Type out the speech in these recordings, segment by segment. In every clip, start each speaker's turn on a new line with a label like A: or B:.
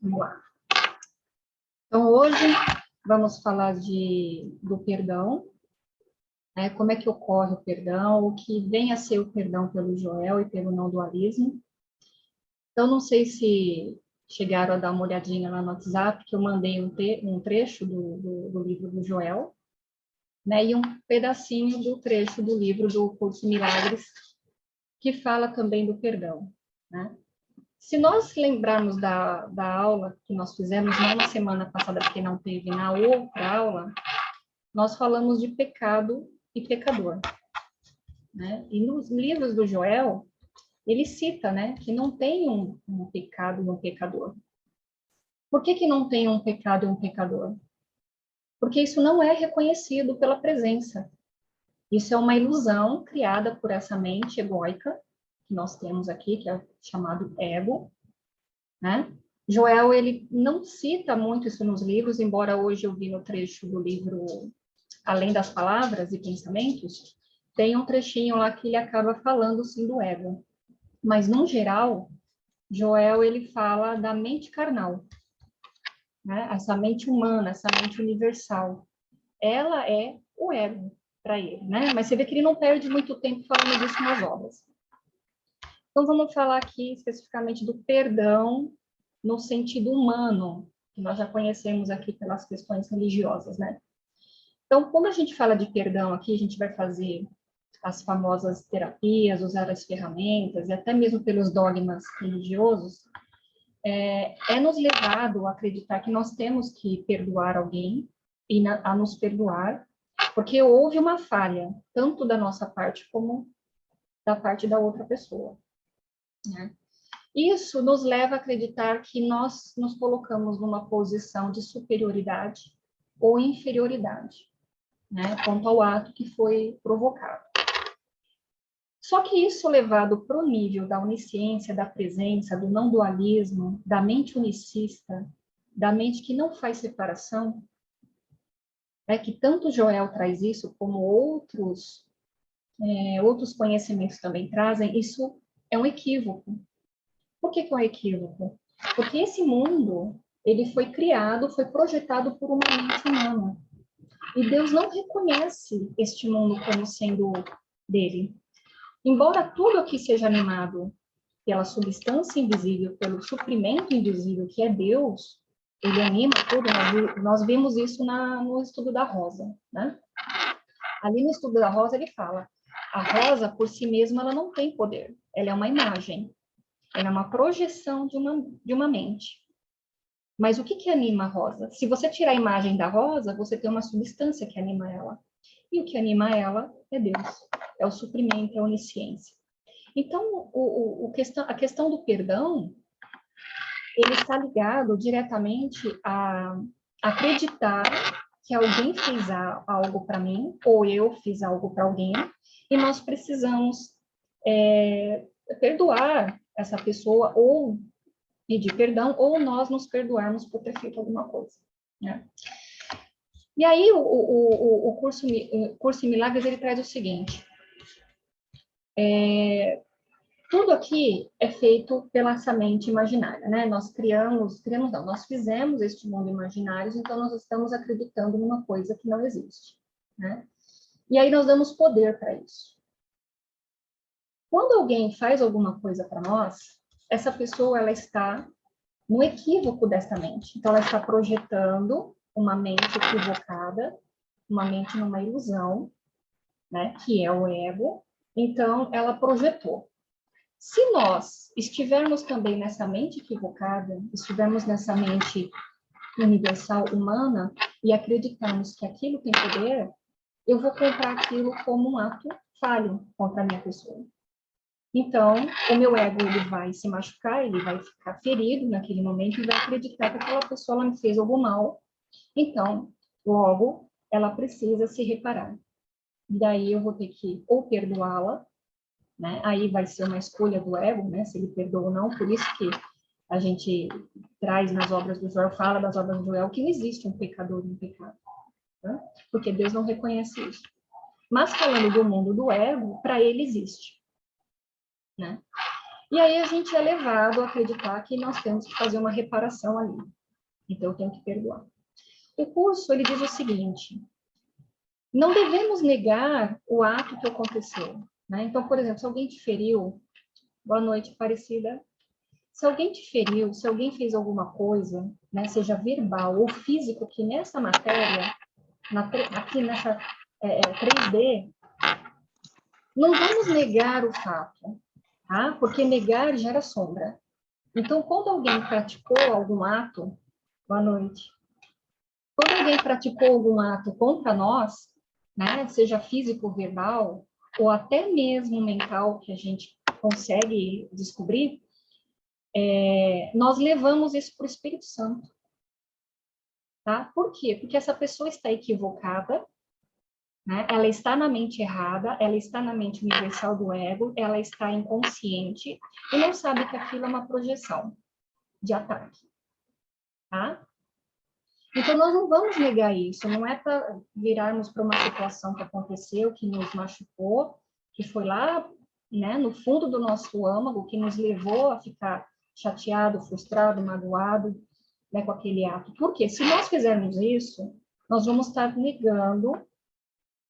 A: Vamos lá. Então, hoje vamos falar do perdão, né? Como é que ocorre o perdão, o que vem a ser o perdão pelo Joel e pelo não dualismo. Então, não sei se chegaram a dar uma olhadinha lá no WhatsApp, que eu mandei um trecho do livro do Joel, né? E um pedacinho do trecho do livro do Curso Milagres, que fala também do perdão, né? Se nós lembrarmos da aula que nós fizemos, não na semana passada, porque não teve, na outra aula, nós falamos de pecado e pecador, né? E nos livros do Joel, ele cita, né, que não tem um pecado e um pecador. Por que não tem um pecado e um pecador? Porque isso não é reconhecido pela presença. Isso é uma ilusão criada por essa mente egóica que nós temos aqui, que é chamado ego, né? Joel, ele não cita muito isso nos livros, embora hoje eu vi no trecho do livro Além das Palavras e Pensamentos, tem um trechinho lá que ele acaba falando, sim, do ego. Mas, no geral, Joel, ele fala da mente carnal, né? Essa mente humana, essa mente universal. Ela é o ego para ele, né? Mas você vê que ele não perde muito tempo falando disso nas obras. Então, vamos falar aqui especificamente do perdão no sentido humano, que nós já conhecemos aqui pelas questões religiosas, né? Então, quando a gente fala de perdão aqui, a gente vai fazer as famosas terapias, usar as ferramentas, e até mesmo pelos dogmas religiosos, é nos levado a acreditar que nós temos que perdoar alguém e a nos perdoar, porque houve uma falha, tanto da nossa parte como da parte da outra pessoa, né? Isso nos leva a acreditar que nós nos colocamos numa posição de superioridade ou inferioridade, né, quanto ao ato que foi provocado. Só que isso levado para o nível da onisciência, da presença, do não dualismo, da mente unicista, da mente que não faz separação, que tanto Joel traz isso, como outros conhecimentos também trazem, isso é um equívoco. Por que é um equívoco? Porque esse mundo, ele foi criado, foi projetado por uma mente humana. E Deus não reconhece este mundo como sendo dele. Embora tudo aqui seja animado pela substância invisível, pelo suprimento invisível, que é Deus, ele anima tudo, nós vimos isso no estudo da Rosa, né? Ali no estudo da Rosa, ele fala, a rosa, por si mesma, ela não tem poder, ela é uma imagem, ela é uma projeção de uma mente. Mas o que anima a rosa? Se você tirar a imagem da rosa, você tem uma substância que anima ela. E o que anima ela é Deus, é o suprimento, é a onisciência. Então, a questão do perdão, ele está ligado diretamente a acreditar que alguém fez algo para mim, ou eu fiz algo para alguém, e nós precisamos perdoar essa pessoa, ou pedir perdão, ou nós nos perdoarmos por ter feito alguma coisa, né? E aí, o curso em Milagres, ele traz o seguinte, tudo aqui é feito pela essa mente imaginária, né? Nós nós fizemos este mundo imaginário, então nós estamos acreditando numa coisa que não existe, né? E aí nós damos poder para isso. Quando alguém faz alguma coisa para nós, essa pessoa, ela está no equívoco dessa mente. Então, ela está projetando uma mente equivocada, uma mente numa ilusão, né? Que é o ego. Então, ela projetou. Se nós estivermos também nessa mente equivocada, estivermos nessa mente universal humana e acreditarmos que aquilo tem poder, eu vou comprar aquilo como um ato falho contra a minha pessoa. Então, o meu ego, ele vai se machucar, ele vai ficar ferido naquele momento e vai acreditar que aquela pessoa me fez algo mal. Então, logo, ela precisa se reparar. E daí eu vou ter que ou perdoá-la, né? Aí vai ser uma escolha do ego, né? Se ele perdoa ou não. Por isso que a gente traz nas obras do Joel, fala das obras do Joel, que não existe um pecador e um pecado, né? Porque Deus não reconhece isso. Mas falando do mundo do ego, para ele existe, né? E aí a gente é levado a acreditar que nós temos que fazer uma reparação ali. Então, eu tenho que perdoar. O curso, ele diz o seguinte: não devemos negar o ato que aconteceu, né? Então, por exemplo, se alguém te feriu, boa noite, Aparecida. Se alguém te feriu, se alguém fez alguma coisa, né, seja verbal ou físico, que nessa matéria, aqui nessa 3D, não vamos negar o fato, tá? Porque negar gera sombra. Então, quando alguém praticou algum ato, boa noite, quando alguém praticou algum ato contra nós, né, seja físico ou verbal, ou até mesmo mental, que a gente consegue descobrir, nós levamos isso para o Espírito Santo. Tá? Por quê? Porque essa pessoa está equivocada, né? Ela está na mente errada, ela está na mente universal do ego, ela está inconsciente e não sabe que aquilo é uma projeção de ataque. Tá? Então, nós não vamos negar isso, não é para virarmos para uma situação que aconteceu, que nos machucou, que foi lá, né, no fundo do nosso âmago, que nos levou a ficar chateado, frustrado, magoado, né, com aquele ato. Porque se nós fizermos isso, nós vamos estar negando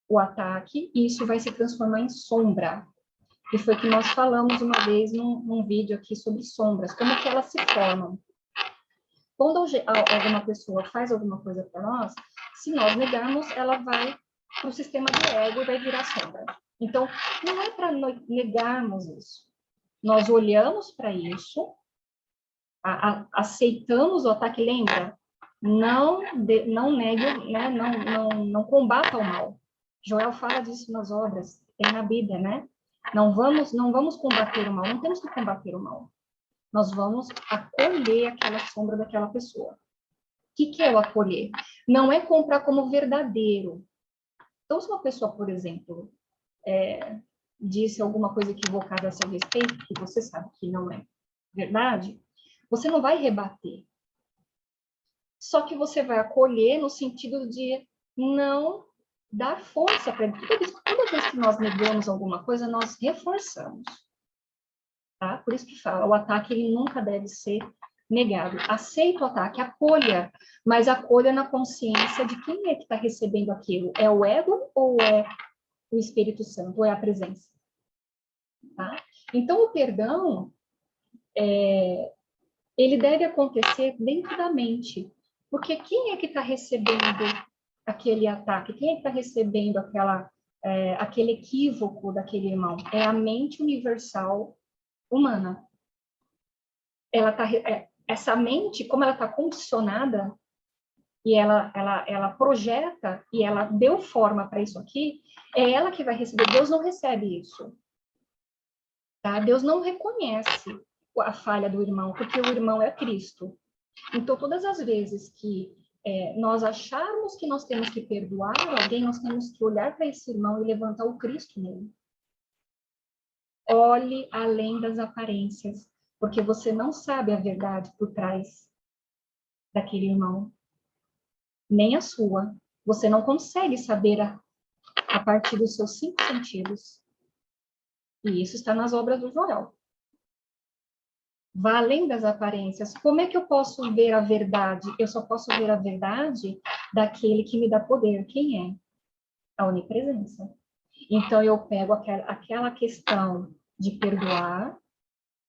A: o ataque e isso vai se transformar em sombra. E foi o que nós falamos uma vez num vídeo aqui sobre sombras, como que elas se formam. Quando alguma pessoa faz alguma coisa para nós, se nós negarmos, ela vai para o sistema de ego e vai virar sombra. Então, não é para negarmos isso. Nós olhamos para isso, aceitamos o ataque, lembra? Não negue, né? Não combata o mal. Joel fala disso nas obras, tem na Bíblia, né? Não vamos combater o mal, não temos que combater o mal. Nós vamos acolher aquela sombra daquela pessoa. O que é o acolher? Não é comprar como verdadeiro. Então, se uma pessoa, por exemplo, disse alguma coisa equivocada a seu respeito, que você sabe que não é verdade, você não vai rebater. Só que você vai acolher no sentido de não dar força para ele. Toda vez que nós negamos alguma coisa, nós reforçamos. Tá? Por isso que fala, o ataque ele nunca deve ser negado. Aceita o ataque, acolha, mas acolha na consciência de quem é que está recebendo aquilo. É o ego ou é o Espírito Santo, ou é a presença? Tá? Então, o perdão, ele deve acontecer dentro da mente. Porque quem é que está recebendo aquele ataque? Quem é que está recebendo aquele equívoco daquele irmão? É a mente universal humana. Essa mente, como ela está condicionada, e ela projeta, e ela deu forma para isso aqui, é ela que vai receber. Deus não recebe isso. Tá? Deus não reconhece a falha do irmão, porque o irmão é Cristo. Então, todas as vezes que nós acharmos que nós temos que perdoar alguém, nós temos que olhar para esse irmão e levantar o Cristo nele. Olhe além das aparências, porque você não sabe a verdade por trás daquele irmão, nem a sua. Você não consegue saber a partir dos seus 5 sentidos. E isso está nas obras do Joel. Vá além das aparências. Como é que eu posso ver a verdade? Eu só posso ver a verdade daquele que me dá poder. Quem é? A onipresença. Então, eu pego aquela questão de perdoar,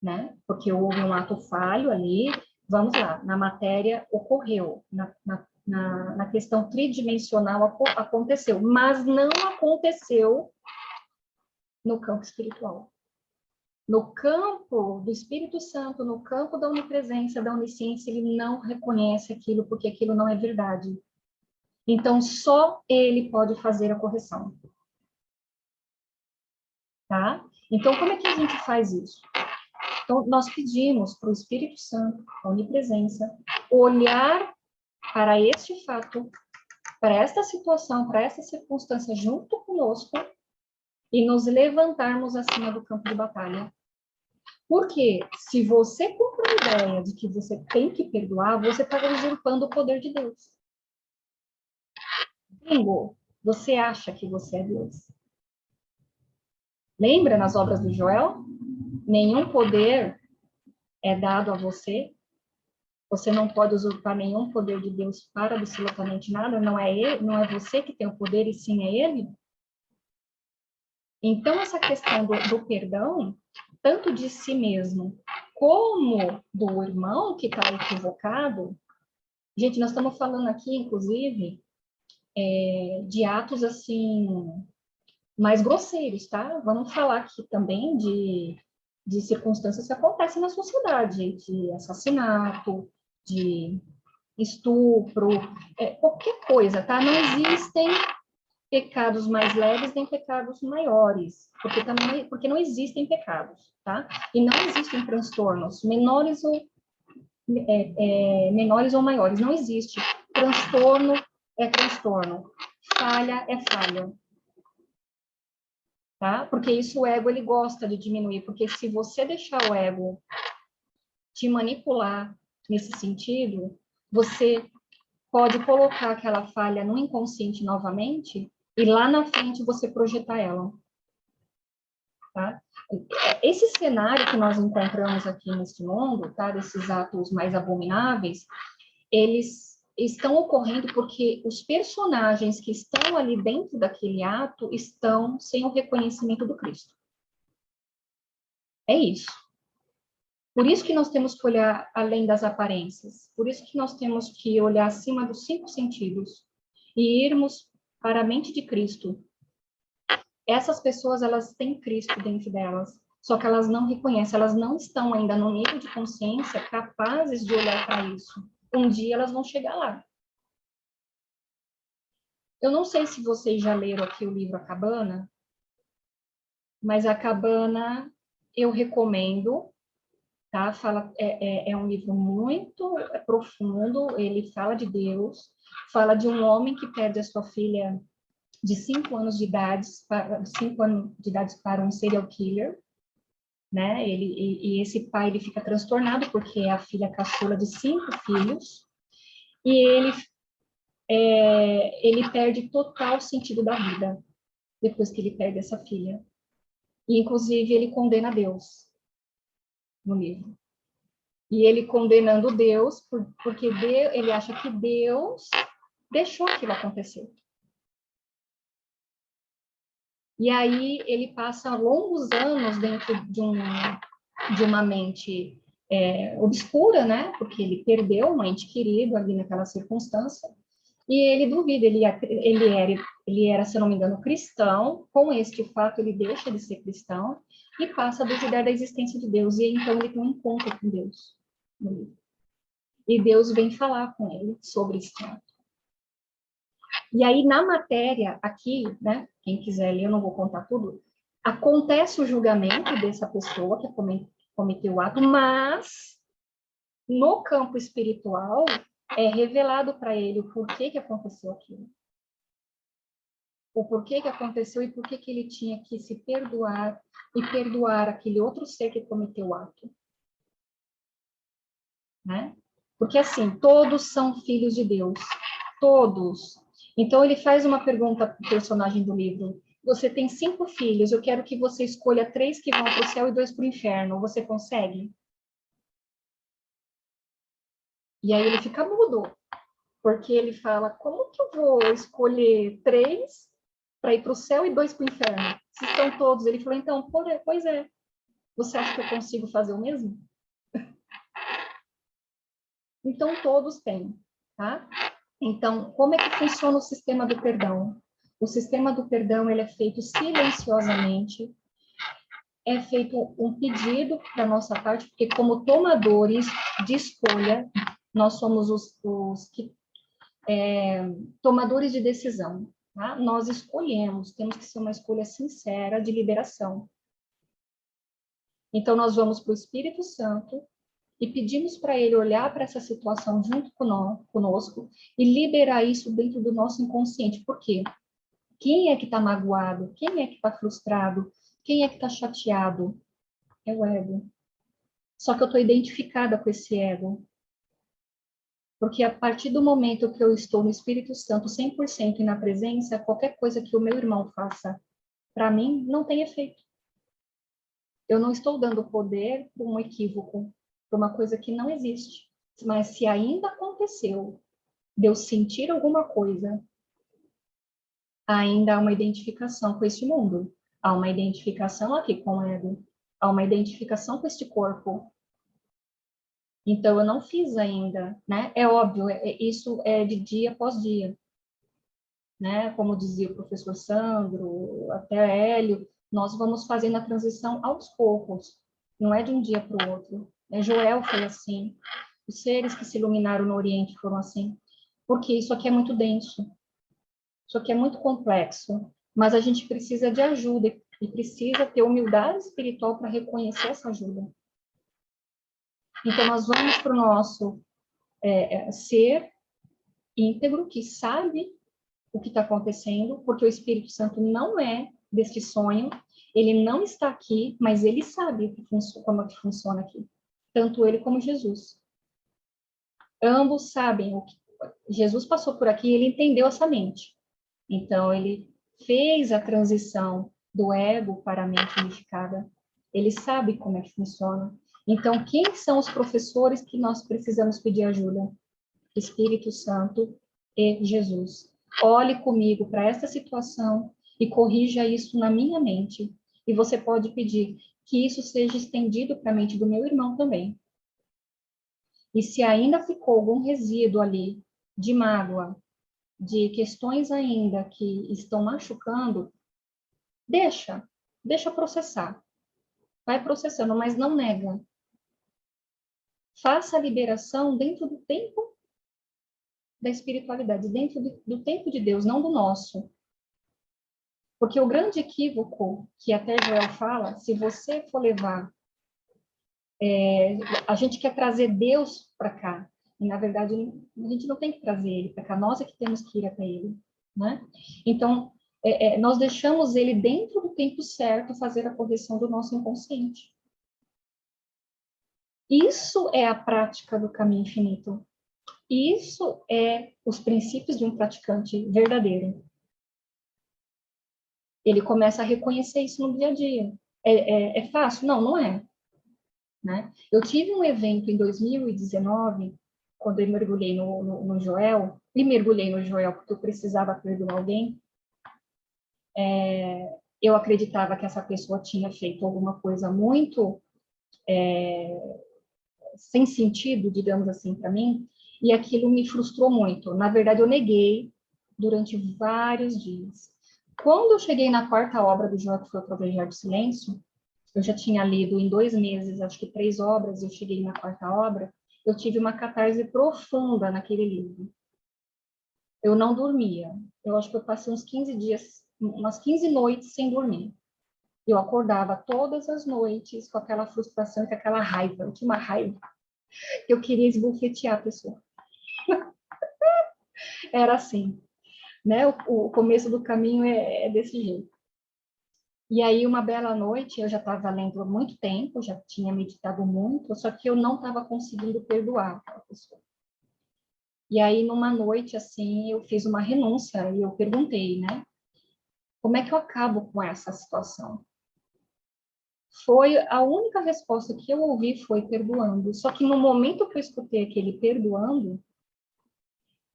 A: né? Porque houve um ato falho ali. Vamos lá, na matéria ocorreu, na questão tridimensional aconteceu, mas não aconteceu no campo espiritual. No campo do Espírito Santo, no campo da onipresença, da onisciência, ele não reconhece aquilo porque aquilo não é verdade. Então, só ele pode fazer a correção. Tá? Então, como é que a gente faz isso? Então, nós pedimos para o Espírito Santo, a onipresença, olhar para este fato, para esta situação, para essa circunstância junto conosco e nos levantarmos acima do campo de batalha. Porque se você compra a ideia de que você tem que perdoar, você está usurpando o poder de Deus. Bingo, você acha que você é Deus. Lembra nas obras do Joel? nenhum poder é dado a você. Você não pode usurpar nenhum poder de Deus para absolutamente nada. Não é ele, não é você que tem o poder, e sim é ele. Então, essa questão do perdão, tanto de si mesmo, como do irmão que está equivocado, gente, nós estamos falando aqui, inclusive, de atos, assim, mais grosseiros, tá? Vamos falar aqui também de circunstâncias que acontecem na sociedade, de assassinato, de estupro, qualquer coisa, tá? Não existem pecados mais leves nem pecados maiores, porque não existem pecados, tá? E não existem transtornos menores ou maiores, não existe. Transtorno é transtorno, falha é falha, tá? Porque isso o ego ele gosta de diminuir, porque se você deixar o ego te manipular nesse sentido, você pode colocar aquela falha no inconsciente novamente e lá na frente você projetar ela, tá? Esse cenário que nós encontramos aqui neste mundo, tá? Desses atos mais abomináveis, eles estão ocorrendo porque os personagens que estão ali dentro daquele ato estão sem o reconhecimento do Cristo. É isso. Por isso que nós temos que olhar além das aparências. Por isso que nós temos que olhar acima dos 5 sentidos e irmos para a mente de Cristo. Essas pessoas, elas têm Cristo dentro delas, só que elas não reconhecem, elas não estão ainda no nível de consciência capazes de olhar para isso. Um dia elas vão chegar lá. Eu não sei se vocês já leram aqui o livro A Cabana, mas A Cabana eu recomendo, tá? É um livro muito profundo, ele fala de Deus, fala de um homem que perde a sua filha de 5 anos de idade, para um serial killer, né? E esse pai ele fica transtornado porque é a filha caçula de 5 filhos, e ele perde total sentido da vida depois que ele perde essa filha. E, inclusive, ele condena Deus no livro. E ele condenando Deus porque ele acha que Deus deixou aquilo acontecer. E aí ele passa longos anos dentro de uma mente obscura, né? Porque ele perdeu um ente querido ali naquela circunstância. E ele duvida, ele era, se não me engano, cristão. Com este fato, ele deixa de ser cristão e passa a duvidar da existência de Deus. E então ele tem um encontro com Deus. E Deus vem falar com ele sobre esse ato. E aí, na matéria aqui, né, quem quiser ler, eu não vou contar tudo, acontece o julgamento dessa pessoa que cometeu o ato, mas no campo espiritual é revelado para ele o porquê que aconteceu aquilo. O porquê que aconteceu e porquê que ele tinha que se perdoar e perdoar aquele outro ser que cometeu o ato. Né? Porque, assim, todos são filhos de Deus. Todos. Então, ele faz uma pergunta para o personagem do livro. Você tem 5 filhos, eu quero que você escolha 3 que vão para o céu e 2 para o inferno. Você consegue? E aí ele fica mudo. Porque ele fala, como que eu vou escolher 3 para ir para o céu e 2 para o inferno? Se estão todos. Ele falou, então, pois é. Você acha que eu consigo fazer o mesmo? Então, todos têm, tá? Então, como é que funciona o sistema do perdão? O sistema do perdão, ele é feito silenciosamente, é feito um pedido da nossa parte, porque como tomadores de escolha, nós somos tomadores de decisão, tá? Nós escolhemos, temos que ser uma escolha sincera de liberação. Então, nós vamos para o Espírito Santo e pedimos para ele olhar para essa situação junto conosco e liberar isso dentro do nosso inconsciente. Por quê? Quem é que está magoado? Quem é que está frustrado? Quem é que está chateado? É o ego. Só que eu estou identificada com esse ego. Porque a partir do momento que eu estou no Espírito Santo 100% e na presença, qualquer coisa que o meu irmão faça para mim não tem efeito. Eu não estou dando poder para um equívoco, para uma coisa que não existe. Mas se ainda aconteceu de eu sentir alguma coisa, ainda há uma identificação com este mundo. Há uma identificação aqui com o ego. Há uma identificação com este corpo. Então, eu não fiz ainda, né? É óbvio, isso é de dia após dia, né? Como dizia o professor Sandro, até Hélio, nós vamos fazendo a transição aos poucos, não é de um dia para o outro. Joel foi assim, os seres que se iluminaram no Oriente foram assim, porque isso aqui é muito denso, isso aqui é muito complexo, mas a gente precisa de ajuda e precisa ter humildade espiritual para reconhecer essa ajuda. Então, nós vamos para o nosso ser íntegro, que sabe o que está acontecendo, porque o Espírito Santo não é deste sonho, ele não está aqui, mas ele sabe como é que funciona aqui. Tanto ele como Jesus. Ambos sabem o que Jesus passou por aqui, ele entendeu essa mente. Então, ele fez a transição do ego para a mente unificada. Ele sabe como é que funciona. Então, quem são os professores que nós precisamos pedir ajuda? Espírito Santo e Jesus. Olhe comigo para esta situação e corrija isso na minha mente. E você pode pedir que isso seja estendido para a mente do meu irmão também. E se ainda ficou algum resíduo ali de mágoa, de questões ainda que estão machucando, deixa processar. Vai processando, mas não nega. Faça a liberação dentro do tempo da espiritualidade, dentro do tempo de Deus, não do nosso. Porque o grande equívoco que até Joel fala, se você for levar, a gente quer trazer Deus para cá, e na verdade a gente não tem que trazer ele para cá, nós é que temos que ir até ele, né? Então, nós deixamos ele dentro do tempo certo fazer a correção do nosso inconsciente. Isso é a prática do caminho infinito. Isso é os princípios de um praticante verdadeiro. Ele começa a reconhecer isso no dia a dia. É fácil? Não, não é. Né? Eu tive um evento em 2019, quando eu mergulhei no Joel, e mergulhei no Joel porque eu precisava perdoar alguém. Eu acreditava que essa pessoa tinha feito alguma coisa muito sem sentido, digamos assim, para mim, e aquilo me frustrou muito. Na verdade, eu neguei durante vários dias. Quando eu cheguei na quarta obra do Joel, que foi o Proteger do Silêncio, eu já tinha lido em 2 meses, acho que 3 obras, eu cheguei na quarta obra, eu tive uma catarse profunda naquele livro. Eu não dormia. Eu acho que eu passei uns 15 dias, umas 15 noites sem dormir. Eu acordava todas as noites com aquela frustração e com aquela raiva. Eu tinha uma raiva que eu queria esbofetear a pessoa. Era assim, né? O começo do caminho é desse jeito. E aí, uma bela noite, eu já estava lendo há muito tempo, já tinha meditado muito, só que eu não estava conseguindo perdoar aquela pessoa. E aí, numa noite, assim, eu fiz uma renúncia e eu perguntei, né? Como é que eu acabo com essa situação? Foi a única resposta que eu ouvi foi perdoando. Só que no momento que eu escutei aquele perdoando,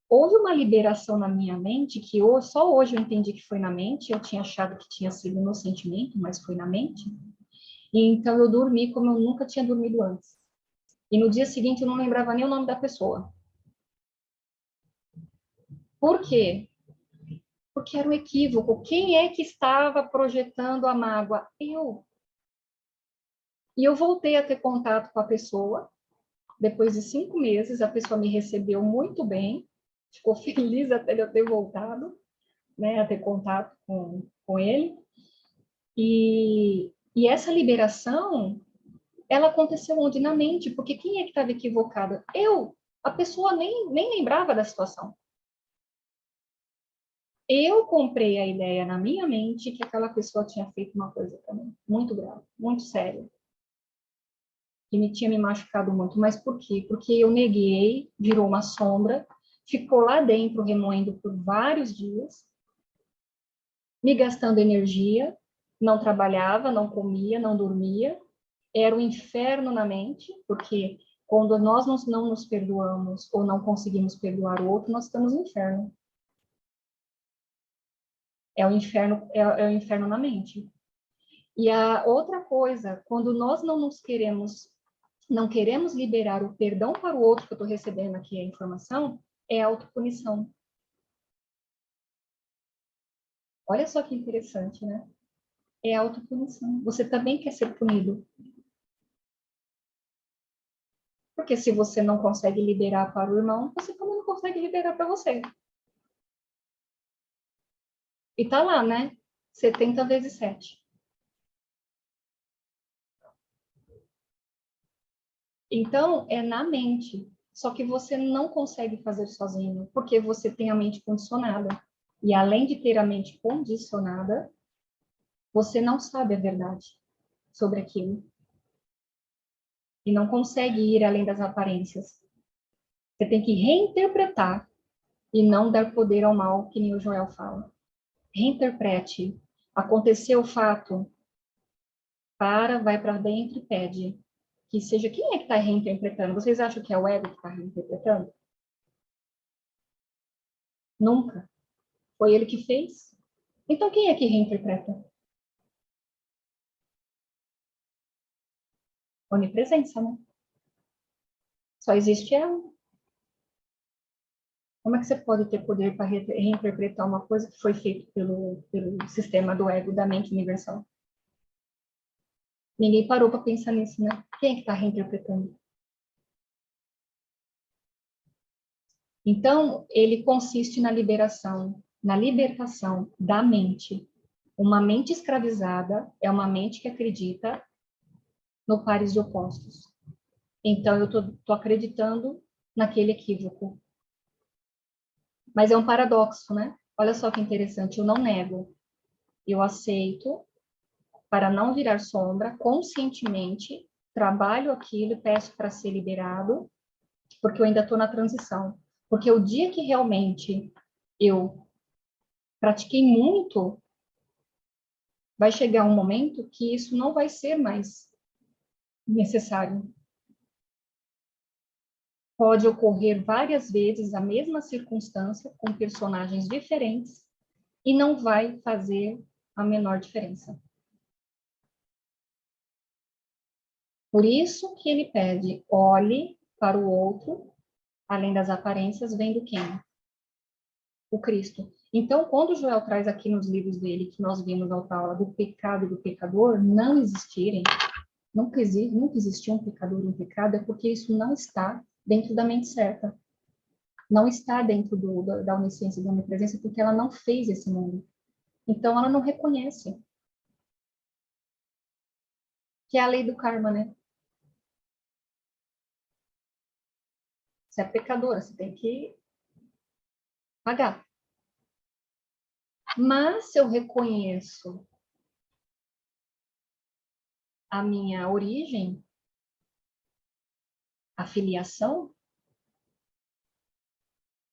A: houve uma liberação na minha mente, que só hoje eu entendi que foi na mente, eu tinha achado que tinha sido no sentimento, mas foi na mente. E então eu dormi como eu nunca tinha dormido antes. E no dia seguinte eu não lembrava nem o nome da pessoa. Por quê? Porque era um equívoco. Quem é que estava projetando a mágoa? Eu. E eu voltei a ter contato com a pessoa. Depois de 5 meses, a pessoa me recebeu muito bem. Ficou feliz até de eu ter voltado, né, a ter contato com ele. E essa liberação, ela aconteceu onde? Na mente. Porque quem é que estava equivocada? Eu. A pessoa nem lembrava da situação. Eu comprei a ideia na minha mente que aquela pessoa tinha feito uma coisa também muito grave, muito séria, que tinha me machucado muito. Mas por quê? Porque eu neguei, virou uma sombra, ficou lá dentro remoendo por vários dias, me gastando energia, não trabalhava, não comia, não dormia, era o inferno na mente, porque quando nós não nos perdoamos ou não conseguimos perdoar o outro, nós estamos no inferno. É o inferno na mente. E a outra coisa, quando nós não queremos liberar o perdão para o outro, que eu estou recebendo aqui a informação, é a autopunição. Olha só que interessante, né? É a autopunição. Você também quer ser punido. Porque se você não consegue liberar para o irmão, você também não consegue liberar para você. E tá lá, né? 70 vezes 7. Então, é na mente. Só que você não consegue fazer sozinho, porque você tem a mente condicionada. E além de ter a mente condicionada, você não sabe a verdade sobre aquilo. E não consegue ir além das aparências. Você tem que reinterpretar e não dar poder ao mal, que nem o Joel fala. Reinterprete. Aconteceu o fato, vai para dentro e pede. Que seja quem é que está reinterpretando? Vocês acham que é o ego que está reinterpretando? Nunca. Foi ele que fez? Então quem é que reinterpreta? Onipresença, né? Só existe ela. Como é que você pode ter poder para reinterpretar uma coisa que foi feita pelo sistema do ego, da mente universal? Ninguém parou para pensar nisso, né? Quem é que está reinterpretando? Então, ele consiste na liberação, na libertação da mente. Uma mente escravizada é uma mente que acredita no pares de opostos. Então, eu tô acreditando naquele equívoco. Mas é um paradoxo, né? Olha só que interessante, eu não nego. Eu aceito para não virar sombra, conscientemente, trabalho aquilo e peço para ser liberado, porque eu ainda estou na transição. Porque o dia que realmente eu pratiquei muito, vai chegar um momento que isso não vai ser mais necessário. Pode ocorrer várias vezes a mesma circunstância com personagens diferentes e não vai fazer a menor diferença. Por isso que ele pede, olhe para o outro, além das aparências, vendo quem? O Cristo. Então, quando o Joel traz aqui nos livros dele, que nós vimos na outra aula, do pecado e do pecador não existirem, nunca existiu um pecador e um pecado, é porque isso não está dentro da mente certa. Não está dentro da onisciência e da onipresença, porque ela não fez esse mundo. Então, ela não reconhece. Que é a lei do karma, né? Você é pecadora, você tem que pagar. Mas se eu reconheço a minha origem, a filiação,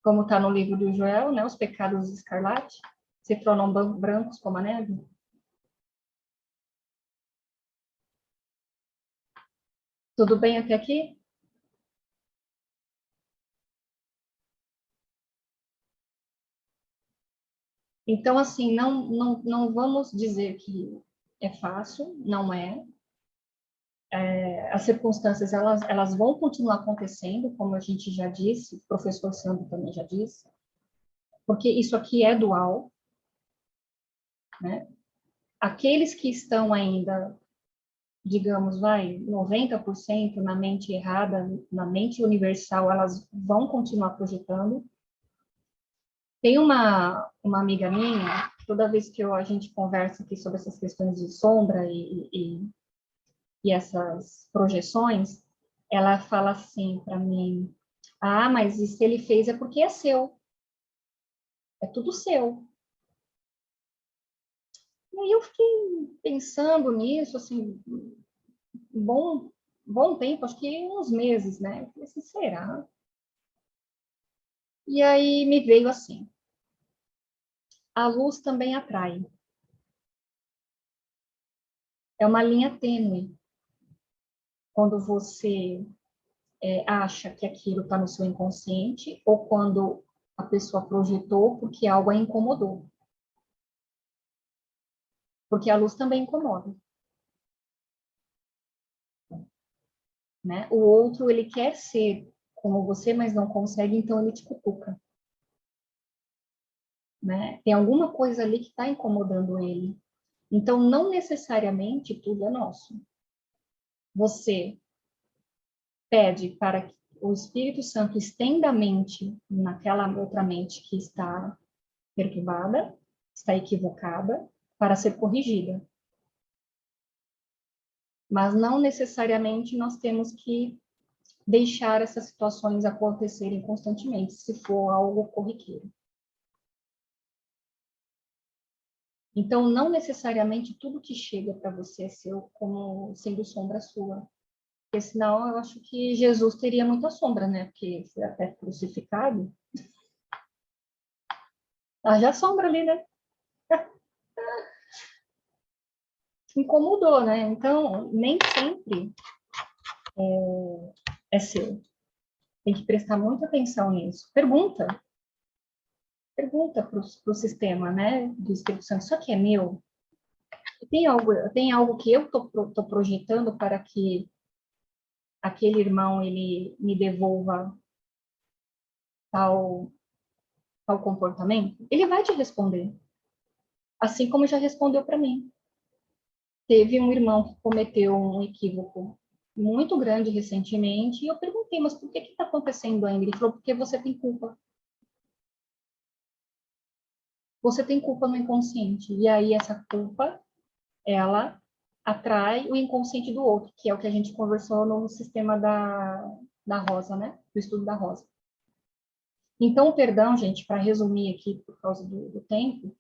A: como está no livro do Joel, né? Os pecados escarlate se tornam brancos como a neve. Tudo bem até aqui? Então, assim, não vamos dizer que é fácil, não é. As circunstâncias, elas vão continuar acontecendo, como a gente já disse, o professor Sandro também já disse, porque isso aqui é dual, né? Aqueles que estão ainda, digamos, 90% na mente errada, na mente universal, elas vão continuar projetando. Tem uma amiga minha, toda vez que a gente conversa aqui sobre essas questões de sombra e essas projeções, ela fala assim para mim: ah, mas e se ele fez é porque é seu, é tudo seu. E aí eu fiquei pensando nisso, assim, bom, bom tempo, acho que uns meses, né? Eu falei assim, será? E aí me veio assim, a luz também atrai. É uma linha tênue. quando você acha que aquilo está no seu inconsciente, ou quando a pessoa projetou porque algo a incomodou. Porque a luz também incomoda. Né? O outro, ele quer ser como você, mas não consegue, então ele te cutuca. Né? Tem alguma coisa ali que está incomodando ele. Então, não necessariamente tudo é nosso. Você pede para que o Espírito Santo estenda a mente naquela outra mente que está perturbada, está equivocada, para ser corrigida. Mas não necessariamente nós temos que deixar essas situações acontecerem constantemente, se for algo corriqueiro. Então, não necessariamente tudo que chega para você é seu como sendo sombra sua. Porque senão eu acho que Jesus teria muita sombra, né? Porque foi até crucificado. Já sombra ali, né? Incomodou, né? Então, nem sempre é seu. Tem que prestar muita atenção nisso. Pergunta para o sistema, né? Do Espírito Santo, isso aqui é meu? Tem algo que eu tô projetando para que aquele irmão ele me devolva tal, tal comportamento? Ele vai te responder, assim como já respondeu para mim. Teve um irmão que cometeu um equívoco muito grande recentemente, e eu perguntei, mas por que está acontecendo ainda? Ele falou, porque você tem culpa. Você tem culpa no inconsciente. E aí essa culpa, ela atrai o inconsciente do outro, que é o que a gente conversou no sistema da Rosa, né? Do estudo da Rosa. Então, o perdão, gente, para resumir aqui por causa do tempo,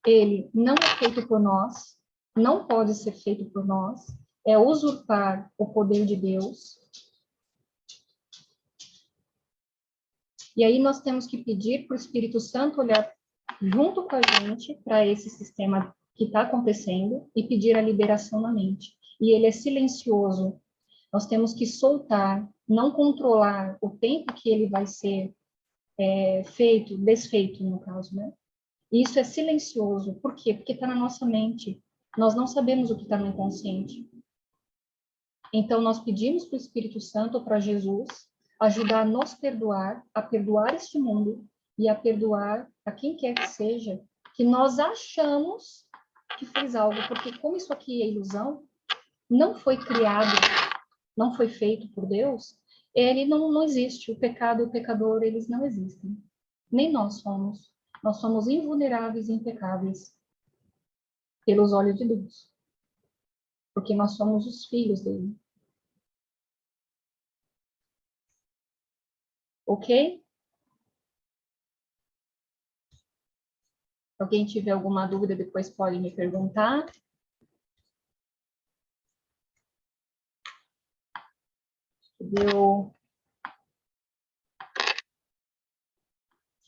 A: ele não é feito por nós, não pode ser feito por nós, é usurpar o poder de Deus. E aí nós temos que pedir para o Espírito Santo olhar junto com a gente para esse sistema que está acontecendo e pedir a liberação na mente. E ele é silencioso. Nós temos que soltar, não controlar o tempo que ele vai ser feito, desfeito, no caso, né? E isso é silencioso. Por quê? Porque está na nossa mente. Nós não sabemos o que está no inconsciente. Então, nós pedimos para o Espírito Santo, para Jesus, ajudar a nos perdoar, a perdoar este mundo e a perdoar a quem quer que seja, que nós achamos que fez algo. Porque como isso aqui é ilusão, não foi criado, não foi feito por Deus, ele não existe. O pecado e o pecador, eles não existem. Nem nós somos. Nós somos invulneráveis e impecáveis pelos olhos de Deus. Porque nós somos os filhos dele. Ok? Se alguém tiver alguma dúvida, depois pode me perguntar. Eu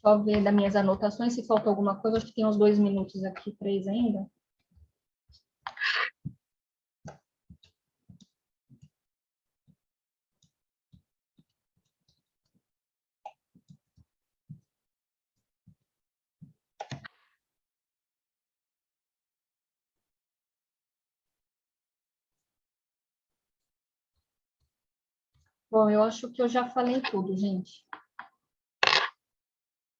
A: só ver das minhas anotações, se faltou alguma coisa, acho que tem uns 2 minutos aqui, 3 ainda. Bom, eu acho que eu já falei tudo, gente.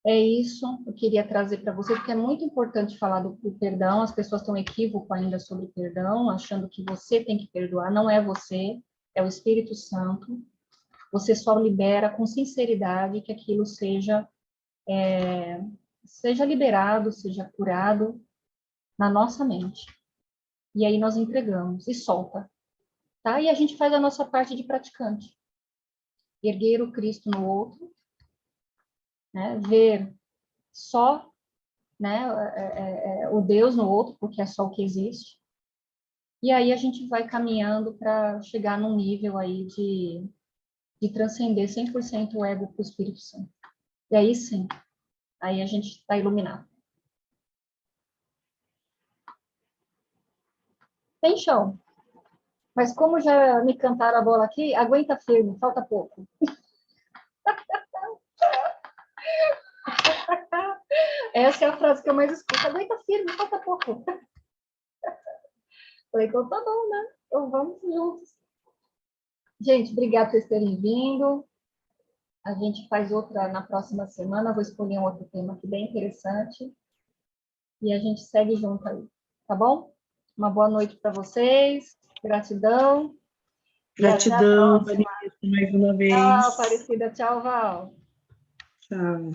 A: É isso, eu queria trazer para vocês, porque é muito importante falar do perdão. As pessoas estão equívoco ainda sobre perdão, achando que você tem que perdoar. Não é você, é o Espírito Santo. Você só libera com sinceridade que aquilo seja liberado, seja curado na nossa mente. E aí nós entregamos e solta, tá? E a gente faz a nossa parte de praticante. Erguer o Cristo no outro, né? Ver só, né, o Deus no outro, porque é só o que existe. E aí a gente vai caminhando para chegar num nível aí de transcender 100% o ego para o Espírito Santo. E aí sim, aí a gente está iluminado. Tem chão. Mas como já me cantaram a bola aqui, aguenta firme, falta pouco. Essa é a frase que eu mais escuto. Aguenta firme, falta pouco. Falei, então tá bom, né? Então vamos juntos. Gente, obrigada por vocês terem vindo. A gente faz outra na próxima semana. Vou escolher um outro tema aqui bem interessante. E a gente segue junto aí, tá bom? Uma boa noite para vocês. Gratidão. E até a
B: Gratidão,
A: próxima.
B: Vanessa, mais uma vez.
A: Tchau, Aparecida. Tchau, Val.
B: Tchau.